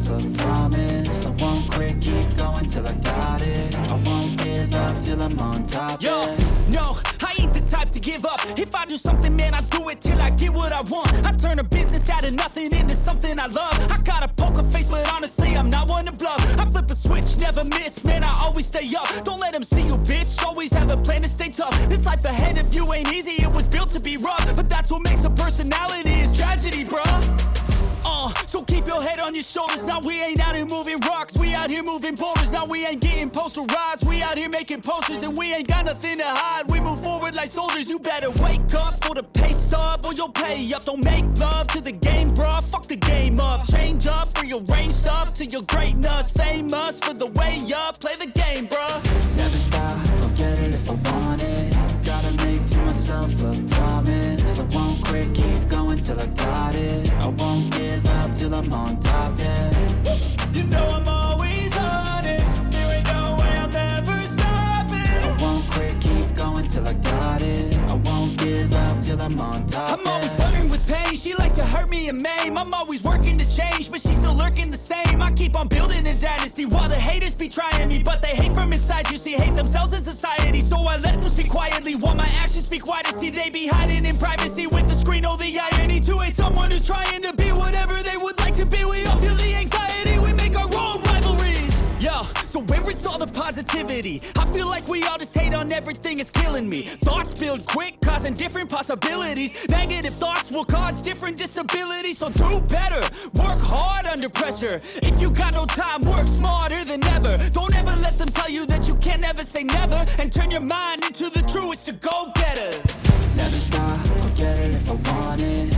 a promise. I won't quit, keep going till I got it. I won't give up till I'm on top. Yo, no, I ain't the type to give up. If I do something, man, I do it till I get what I want. I turn a business out of nothing into something I love. I got a poker face, but honestly, I'm not one to bluff. I flip a switch, never miss, man, I always stay up. Don't let them see you, bitch, always have a plan to stay tough. This life ahead of you ain't easy, it was built to be rough. But that's what makes a personality, is tragedy, bruh. So keep your head on your shoulders. Now we ain't out here moving rocks, we out here moving boulders. Now we ain't getting posterized, we out here making posters. And we ain't got nothing to hide, we move forward like soldiers. You better wake up for the pay stub, or you'll pay up. Don't make love to the game, bruh, fuck the game up. Change up, rearrange stuff to your greatness. Famous for the way up, play the game, bruh. Never stop, I'll get it if I want it. Gotta make to myself a promise. I won't quit, keep going till I got it. I won't give up till I'm on top, yeah. You know I'm always honest, there ain't no way I'm ever stopping. I won't quit, keep going till I got it. I won't give up till I'm on top, I'm always flirting with pain, she like to hurt me and maim. I'm always working to change, but she's still lurking the same. I keep on building a dynasty while the haters be trying me. But they hate from inside, you see, hate themselves in society. So I let them speak quietly while my actions speak wider. See, they be hiding in privacy with the screen, oh the irony. To hate someone who's trying to be whatever they would like to be. We all feel the anxiety, we make our own rivalries. Yo, so where is all the positivity? I feel like we all just hate on everything, it's killing me. Thoughts build quick, causing different possibilities. Negative thoughts will cause different disabilities. So do better, work hard under pressure. If you got no time, work smarter than ever. Don't ever let them tell you that you can't never say never. And turn your mind into the truest to go-getters. Never stop, I'll get it if I want it.